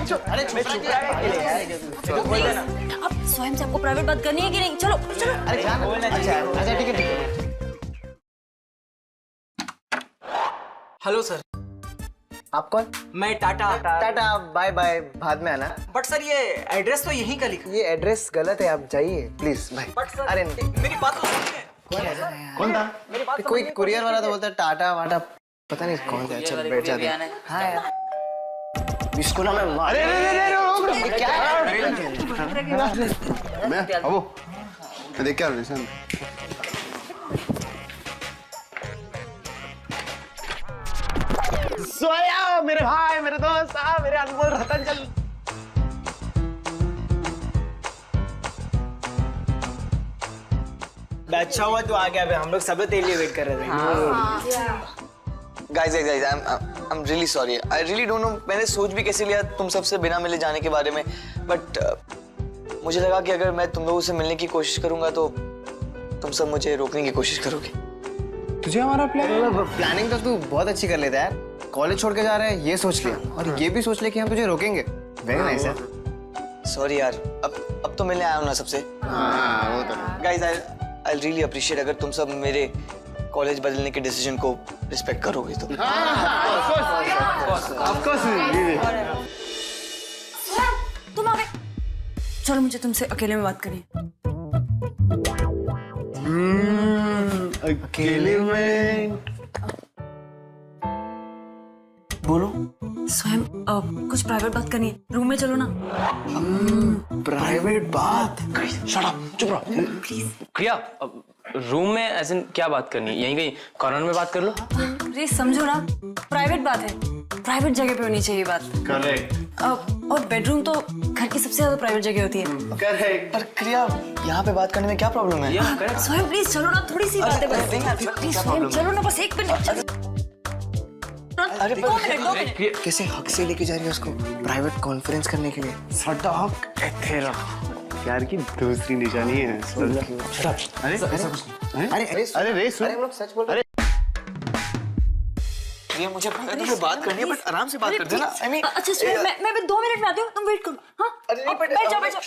अब स्वयं से आपको प्राइवेट बात करनी है कि नहीं? चलो चलो। अरे अच्छा ठीक है। Hello sir. आप कौन? मैं टाटा। टाटा बाय बाय, बाद में आना। बट सर ये एड्रेस तो यहीं का लिखा। ये एड्रेस गलत है, आप जाइए प्लीज बाय। बट सर अरे मेरी बात तो सुनिए। कौन था? कोई कुरियर वाला तो बोलता है टाटा वाटा, पता नहीं कौन था। अच्छा बैठ जाते। हाँ यार इसको ना मैं मार। अरे क्या है? मैं अब देख क्या रिलेशन। सोया मेरे भाई, मेरे दोस्त, मेरे अनमोल रतन चल। अच्छा हुआ तू आ गया। हम लोग सब तेरे लिए वेट कर रहे थे। Guys, I'm really sorry. I really don't know. मैंने सोच भी कैसे लिया तुम सबसे बिना मिले जाने के बारे में, बट मुझे लगा कि अगर मैं तुम लोगों से मिलने की कोशिश करूंगा तो तुम सब मुझे रोकने की कोशिश करोगे। तुझे हमारा प्लानिंग तो तू बहुत अच्छी कर लेता है यार। कॉलेज छोड़ के जा रहा है ये सोच लिया, और ये भी सोच लिया कि हम तुझे रोकेंगे। वेरी नाइस यार। सॉरी यार, अब तो मिलने आया हूँ ना सबसे। हाँ वो तो Guys, I'll really appreciate अगर तुम सब मेरे कॉलेज बदलने के डिसीजन को रिस्पेक्ट करोगे तो। तुम आ गए। चलो मुझे तुमसे अकेले में बात करनी है। अकेले में बोलो। स्वयं कुछ प्राइवेट बात करनी है, रूम में चलो ना। प्राइवेट बात? शट अप, चुप रहो प्लीज। क्रिया रूम में ऐसे क्या बात करनी है? यहीं कहीं कॉर्नर में बात कर लो। प्लीज समझो ना, प्राइवेट बात है, प्राइवेट जगह पे होनी चाहिए बात। करेक्ट और बेडरूम तो घर की सबसे ज्यादा प्राइवेट जगह होती है। करेक्ट। पर क्रिया यहाँ पे बात करने में क्या प्रॉब्लम है? स्वयं प्लीज चलो ना, थोड़ी सी बात है बस। प्लीज स्वयं चलो ना, बस 1 मिनट। अरे 2 मिनट। कैसे हक से लेके जा रही है उसको प्राइवेट कॉन्फ्रेंस करने के लिए? सटा हक तेरा प्यार की दूसरी निशानी है। अरे अरे रे सुन। हम लोग सच बोल रहे हैं। ये मुझे तुमसे बात करनी है, बट आराम से बात कर देना। I mean, अच्छा स्वयं मैं 2 मिनट में आती हूँ, तुम वेट करो। हाँ अरे नहीं, बैठ जाओ बैठ जाओ।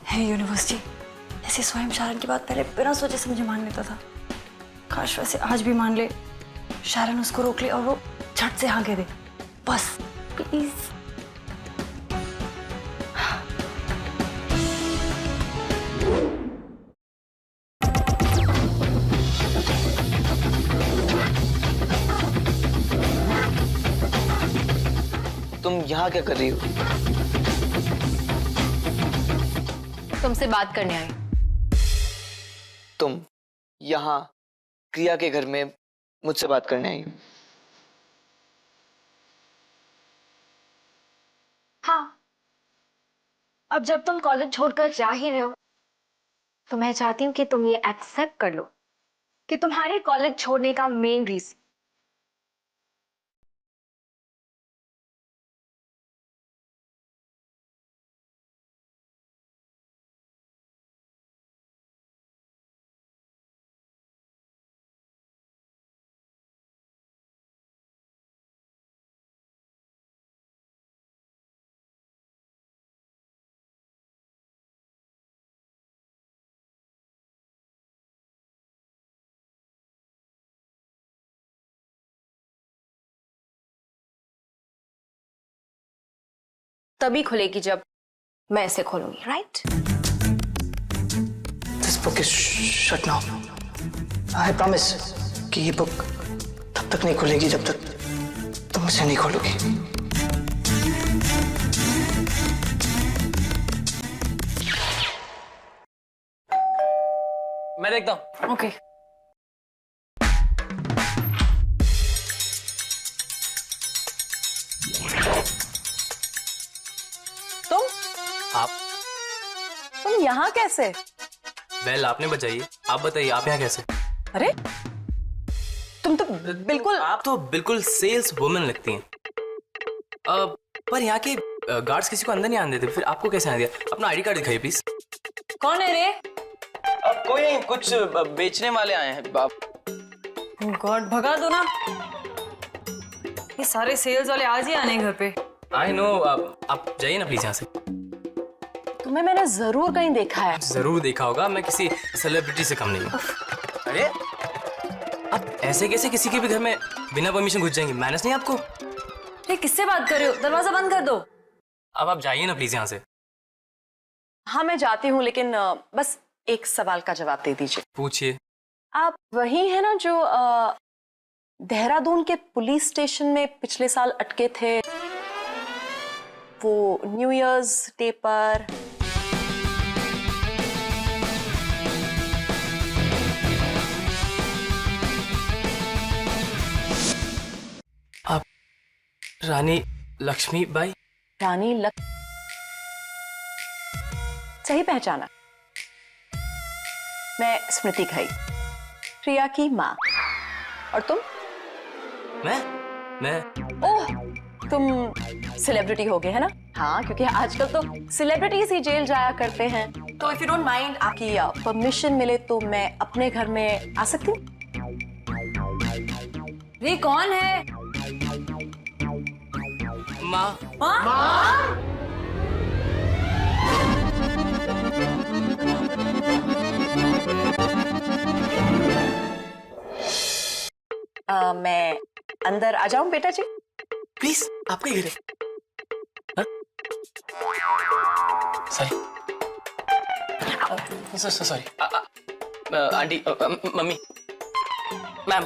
हे यूनिवर्सिटी, ऐसे स्वयं शारन की बात पहले बिना सोचे समझे मान लेता था। काश वैसे आज भी मान ले, शारन उसको रोक ले और वो झट से हाँ कह दे बस प्लीज। तुम यहाँ क्या कर रही हो? तुमसे बात करने आई। तुम यहाँ क्रिया के घर में मुझसे बात करने आई हो? हाँ, अब जब तुम कॉलेज छोड़कर जा ही रहे हो तो मैं चाहती हूँ कि तुम ये एक्सेप्ट कर लो कि तुम्हारे कॉलेज छोड़ने का मेन रीजन तभी खुलेगी जब मैं इसे खोलूंगी, right? This book is shut now. I promise कि ये बुक तब तक नहीं खुलेगी जब तक तुम इसे नहीं खोलोगी। मैं देखता हूँ। ओके आप तुम यहाँ कैसे? बेल आपने बजाई है, आप बताइए आप यहाँ कैसे? अरे तुम तो बिल्कुल आप तो बिल्कुल सेल्स वुमन लगती हैं। पर यहाँ के गार्ड्स किसी को अंदर नहीं आने देते, फिर आपको कैसे आने दिया? अपना आईडी कार्ड दिखाइए प्लीज। कौन है रे? अब कोई नहीं, कुछ बेचने वाले आए हैं। आप गॉड भगा दो ना। ये सारे सेल्स वाले आज ही आने हैं घर पे। आई नो, आप जाइए ना प्लीज यहाँ से। तुम्हें मैंने जरूर कहीं देखा है। जरूर देखा होगा, मैं किसी सेलिब्रिटी से कम नहीं हूँ। अरे आप ऐसे कैसे किसी के भी घर में बिना परमिशन घुस जाएंगे? मैनेज नहीं आपको? ये किससे बात कर रहे हो? दरवाजा बंद कर दो। अब आप जाइए ना प्लीज यहाँ से। हाँ मैं जाती हूँ, लेकिन बस एक सवाल का जवाब दे दीजिए। पूछिए। आप वही है ना जो देहरादून के पुलिस स्टेशन में पिछले साल अटके थे, वो न्यू ईयर्स डे पर? आप रानी लक्ष्मी बाई? रानी सही पहचाना। मैं स्मृति घई, प्रिया की माँ। और तुम? मैं ओह, तुम सेलिब्रिटी हो गए है ना? हाँ, क्योंकि आजकल तो सेलिब्रिटीज ही जेल जाया करते हैं। तो इफ यू डोंट माइंड, आपकी परमिशन मिले तो मैं अपने घर में आ सकती हूँ? ये कौन है? माँ। मैं अंदर आ जाऊं बेटा जी? प्लीज, आपका ही घर है। Sorry aunty, mummy, ma'am.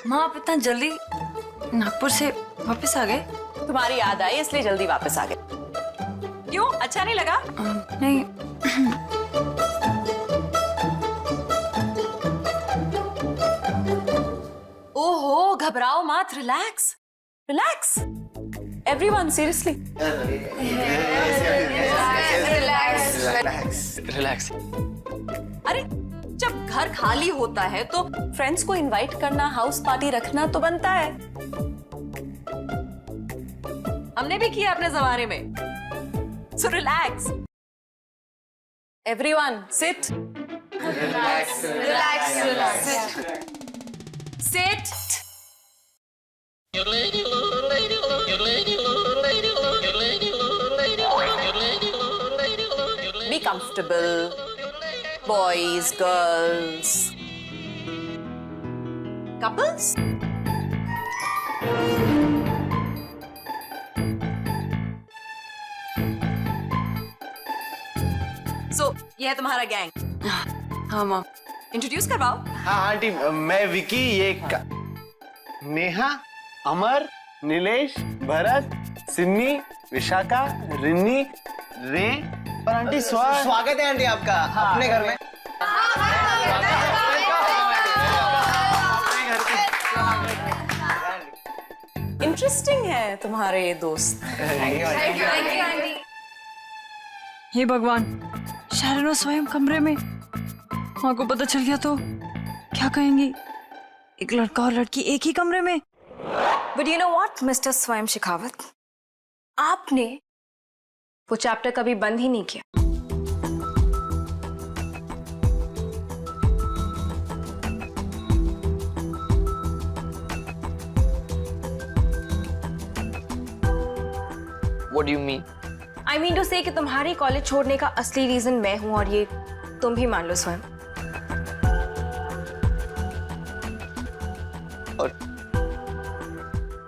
माँ आप इतना जल्दी नागपुर से वापस आ गए? तुम्हारी याद आई इसलिए जल्दी वापस आ गए। क्यों, अच्छा नहीं लगा? नहीं। ओहो, घबराओ मत, relax relax everyone, seriously relax. अरे जब घर खाली होता है तो फ्रेंड्स को इनवाइट करना, हाउस पार्टी रखना तो बनता है। हमने भी किया अपने जमाने में। So relax everyone, sit sit. Be comfortable, boys, girls, couples. So, ये है तुम्हारा गैंग। हाँ माँ। इंट्रोड्यूस करवाओ। हाँ आंटी, मैं विकी, नेहा, अमर, नीलेश, भरत, सिन्नी, विशाखा, रिन्नी, रे और आंटी स्वागत है आंटी आपका अपने घर में। इंटरेस्टिंग है तुम्हारे ये दोस्त। हे भगवान, शैरन स्वयं कमरे में, माँ को पता चल गया तो क्या कहेंगी? एक लड़का और लड़की एक ही कमरे में। But you know what mister स्वयं शेखावत, आपने वो चैप्टर कभी बंद ही नहीं किया। What do you mean? I mean to say कि तुम्हारी कॉलेज छोड़ने का असली रीजन मैं हूं, और ये तुम भी मान लो स्वयं।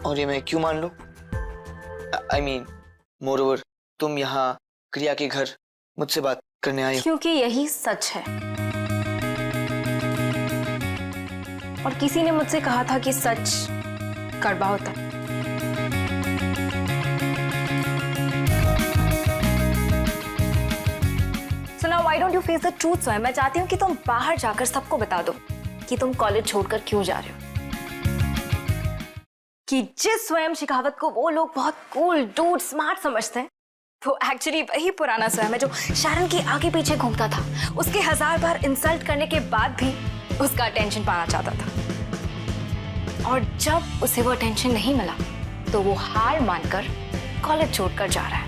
और ये मैं क्यों मान लूं? I mean, moreover, तुम यहाँ क्रिया के घर मुझसे बात करने आई हो। क्योंकि यही सच है, और किसी ने मुझसे कहा था कि सच कड़वा होता है। So now why don't you face the truth स्वयं? मैं चाहती हूँ कि तुम बाहर जाकर सबको बता दो कि तुम कॉलेज छोड़कर क्यों जा रहे हो। कि जिस स्वयं शेखावत को वो लोग बहुत कूल डूड स्मार्ट समझते हैं, वो एक्चुअली वही पुराना स्वयं है जो शैरन के आगे पीछे घूमता था, उसके 1000 बार इंसल्ट करने के बाद भी उसका अटेंशन पाना चाहता था। और जब उसे वो अटेंशन नहीं मिला तो वो हार मानकर कॉलेज छोड़कर जा रहा है।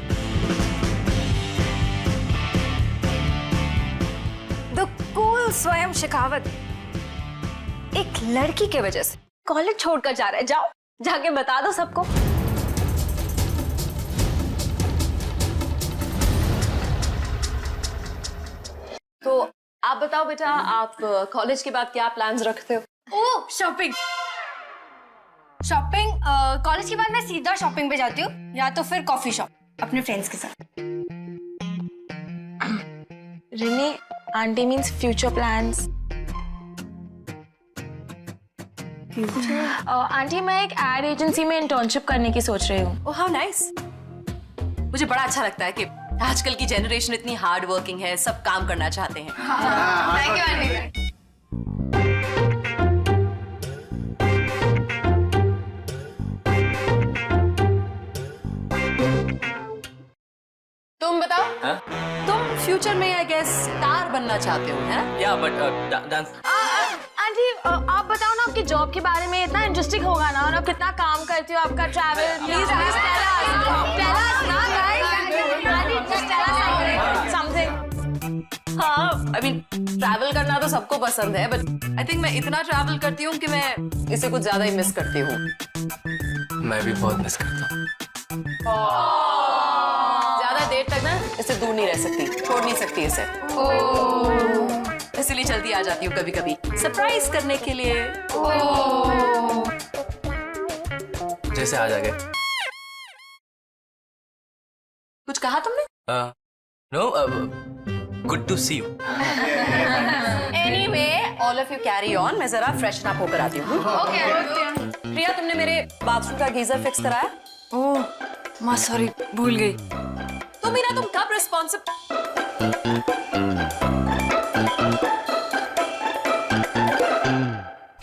द कूल स्वयं शेखावत एक लड़की के वजह से कॉलेज छोड़कर जा रहा है। जाओ जाके बता दो सबको। तो आप बताओ बेटा, आप कॉलेज के बाद क्या प्लान्स रखते हो? ओह शॉपिंग। शॉपिंग कॉलेज के बाद मैं सीधा शॉपिंग पे जाती हूँ या तो फिर कॉफी शॉप अपने फ्रेंड्स के साथ। Rini, aunty means future plans. Aunty मैं एक एड एजेंसी में इंटर्नशिप करने की सोच रही हूँ। Oh how nice. मुझे बड़ा अच्छा लगता है कि आजकल की जनरेशन इतनी हार्ड वर्किंग है, सब काम करना चाहते हैं। Thank you aunty. तुम बताओ, तुम फ्यूचर में आई गेस स्टार बनना चाहते हो, है ना? या बट डांस। आंटी आप बताओ ना, आपके जॉब के बारे में इतना इंटरेस्टिंग होगा ना, और आप कितना काम करती हो, आपका ट्रैवल। Please something. हाँ, आई मीन ट्रैवल करना तो सबको पसंद है, बट आई थिंक मैं इतना ट्रैवल करती हूँ कि मैं इसे कुछ ज्यादा ही मिस करती हूँ। मैं भी बहुत मिस करता हूँ। ज्यादा देर तक ना इससे दूर नहीं रह सकती, छोड़ नहीं सकती इसे। इसलिए जल्दी आ जाती हूँ कभी कभी सरप्राइज करने के लिए। जैसे आज आ गए। कुछ कहा तुमने? No, good to see you. Anyway all of you carry on, मैं जरा फ्रेशन अप होकर आती हूँ। प्रिया, तुमने मेरे बाथरूम का गीजर फिक्स कराया? ओह माँ सॉरी, भूल गई। तो मीरा तुम कब रिस्पॉन्सिब?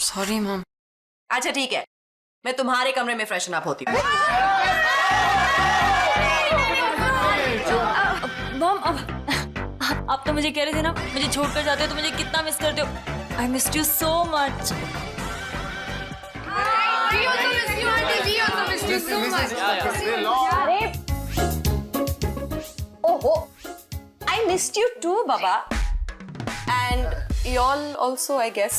Sorry mom. अच्छा ठीक है, मैं तुम्हारे कमरे में फ्रेशन अप होती हूँ। मॉम अब आप तो मुझे कह रहे थे ना, मुझे छोड़कर जाते हो तो मुझे कितना मिस करते हो। I missed you so much. अरे ओहो, आई मिस्ड यू टू बाबा, and y'all also I guess।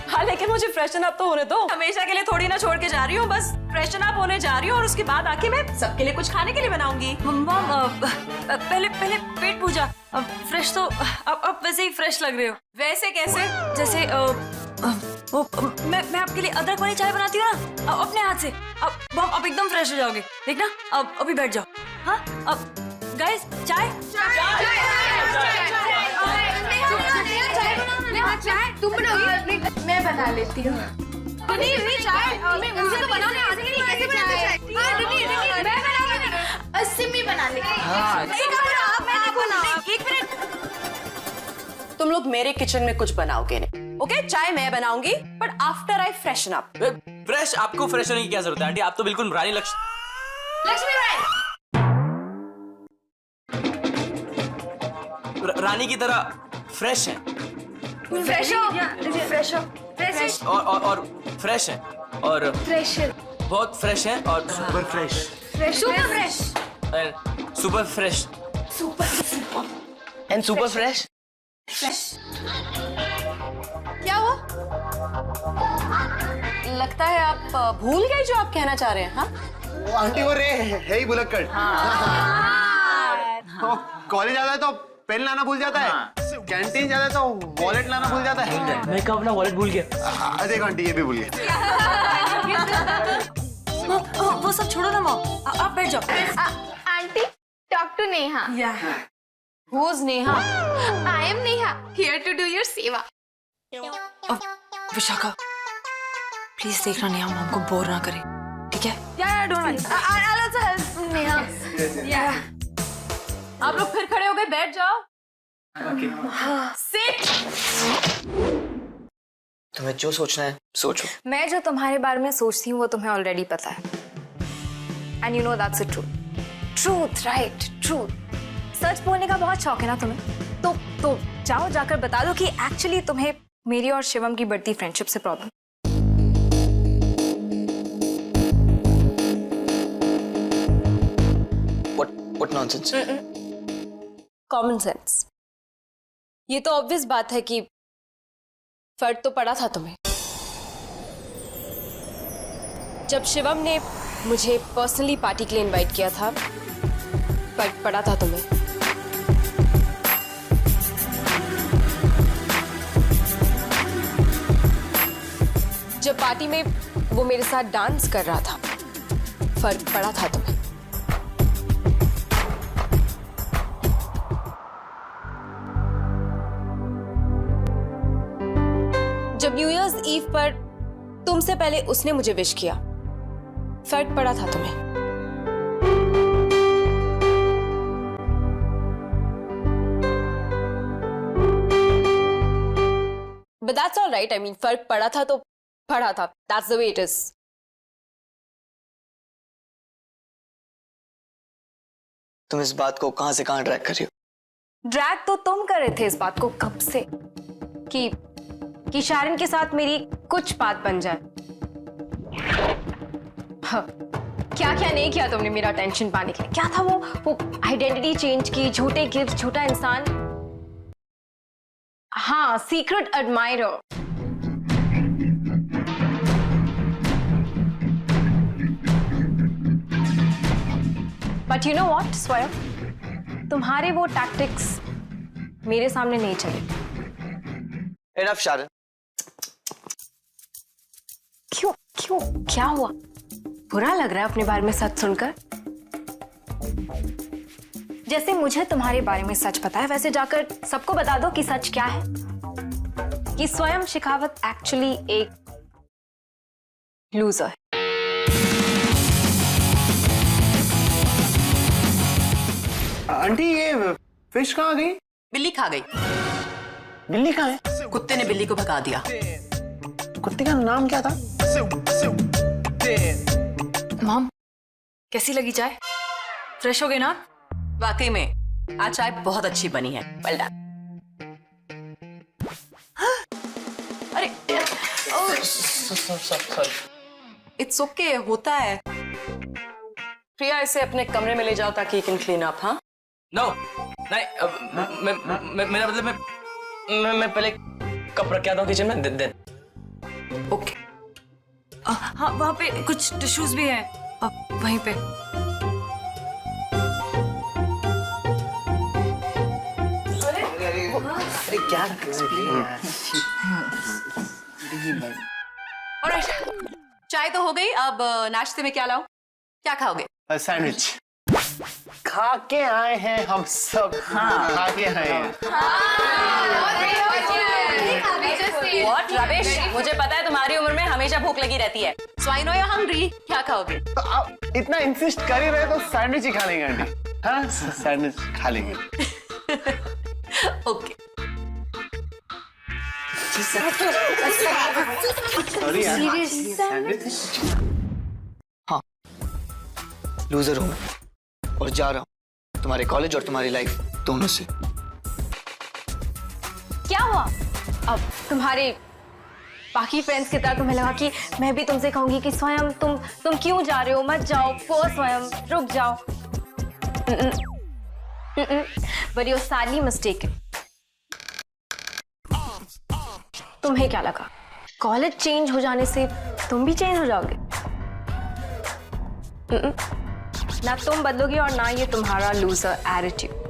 हाँ लेकिन मुझे फ्रेशन अप तो होने दो। हमेशा के लिए थोड़ी ना छोड़ के जा रही हूँ, बस फ्रेशन अप होने जा रही हूँ और उसके बाद आके मैं सबके लिए कुछ खाने के लिए बनाऊंगी। मॉम पहले पेट पूजा। फ्रेश तो अब वैसे ही फ्रेश लग रहे हो। वैसे कैसे? जैसे मैं आपके लिए अदरक वाली चाय बनाती हूँ ना, अपने हाथ से। अब एकदम फ्रेश हो जाओगे, देखना। अब अभी बैठ जाओ। हाँ अब गाइस चाय। तुम बनाओगी? मैं बना लेती हूँ। तुम लोग मेरे किचन में कुछ बनाओगे नहीं, ओके? चाय मैं बनाऊंगी, but after I freshen up. Fresh आपको फ्रेश होने की क्या जरूरत है आंटी? आप तो बिल्कुल रानी लक्ष्मी रानी की तरह फ्रेश है। फ्रेश और फ्रेश है और बहुत फ्रेश है और super fresh. Super fresh and super fresh. क्या हुआ? लगता है आप भूल गए जो आप कहना चाह रहे हैं। हाँ वो आंटी वो रे है ही बुलक्कड़। कॉलेज जाता है तो पेन लाना भूल जाता है, कैंटीन जाता है तो वॉलेट लाना भूल जाता है। मैं कब अपना वॉलेट भूल गया। देखो आंटी ये भी भूल गया। वो सब छोड़ो ना मॉम, आप बैठ जाओ। Aunty talk to Neha. Who's Neha? I am Neha, here to do your सेवा। विशाखा प्लीज देखना नेहा मॉम को बोर ना करे, ठीक है? या don't worry, I also help Neha. आप लोग फिर खड़े हो गए, बैठ जाओ। सिट। तुम्हें जो सोचना है सोचो। मैं जो तुम्हारे बारे में सोचती हूँ वो तुम्हें ऑलरेडी पता है, and you know that's the truth, right? Truth. सच बोलने का बहुत शौक है ना तुम्हें, तो जाओ जाकर बता दो कि एक्चुअली तुम्हें मेरी और शिवम की बढ़ती फ्रेंडशिप से problem. What nonsense? Common sense. ये तो ऑब्वियस बात है कि फर्क तो पड़ा था तुम्हें। जब शिवम ने मुझे पर्सनली पार्टी के लिए इनवाइट किया था, फर्क पड़ा था तुम्हें। जब पार्टी में वो मेरे साथ डांस कर रहा था, फर्क पड़ा था तुम्हें। जब न्यू ईयर्स ईव पर तुमसे पहले उसने मुझे विश किया, फर्क पड़ा था तुम्हें। But that's all right. I mean, फर्क पड़ा था तो पड़ा था. That's the way it is. तुम इस बात को कहां से कहां ड्रैग कर रही हो? ड्रैग तो तुम कर रहे थे इस बात को कब से कि शारन के साथ मेरी कुछ बात बन जाए। हाँ, क्या क्या नहीं किया तुमने मेरा टेंशन पाने के लिए। क्या था वो आइडेंटिटी चेंज की, झूठे गिफ्ट, झूठा इंसान। हाँ, secret admirer. But you know what स्वयं, तुम्हारे वो टैक्टिक्स मेरे सामने नहीं चले। Enough, शारन। क्यों क्यों क्या हुआ? बुरा लग रहा है अपने बारे में सच सुनकर? जैसे मुझे तुम्हारे बारे में सच पता है, वैसे जाकर सबको बता दो कि सच क्या है। कि स्वयं शेखावत एक्चुअली एक लूजर है। आंटी ये फिश कहाँ गई? बिल्ली खा गई। बिल्ली कहाँ है? कुत्ते ने बिल्ली को भगा दिया। कुत्ते का नाम क्या था? मॉम, कैसी लगी चाय? फ्रेश हो गए ना? वाकई में आज चाय बहुत अच्छी बनी है। Well done. अरे इट्स ओके, होता है। प्रिया, इसे अपने कमरे में ले जाओ ताकि कैन क्लीन अप। हाँ नो नहीं, मेरा मतलब मैं पहले कप रख के आता हूँ किचन में। दे ओके। हाँ, वहाँ पे कुछ टिश्यूज भी हैं, वहीं पे। अरे क्या ऑलराइट, चाय तो हो गई। अब नाश्ते में क्या लाऊं? क्या खाओगे? सैंडविच। खा के आए हैं हम सब। हाँ, खा के आए हैं। What rubbish? मुझे पता है तुम्हारी उम्र में हमेशा भूख लगी रहती है। So I know you're hungry. क्या खाओगे? तो आप इतना इंसिस्ट कर ही रहे तो सैंडविच ही खा लेंगे आंटी। हाँ, सैंडविच खा लेंगे। ओके। सॉरी यार, सैंडविच। हाँ, लूजर हूँ मैं और जा रहा हूँ तुम्हारे कॉलेज और तुम्हारी लाइफ दोनों से। क्या हुआ? अब तुम्हारे बाकी फ्रेंड्स की तरह तुम्हें लगा कि मैं भी तुमसे कहूंगी कि स्वयं तुम क्यों जा रहे हो? मत जाओ। स्वयं रुक जाओ। But you're sadly mistaken. तुम्हें क्या लगा कॉलेज चेंज हो जाने से तुम भी चेंज हो जाओगे? ना तुम बदलोगे और ना ये तुम्हारा लूजर एटीट्यूड।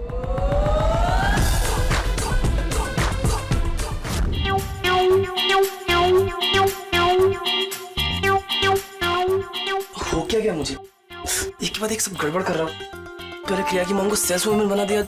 हो क्या मुझे एक के बाद एक सब गड़बड़ कर रहा हूँ। पहले क्रिया की मांग को सेल्स वुमन बना दिया,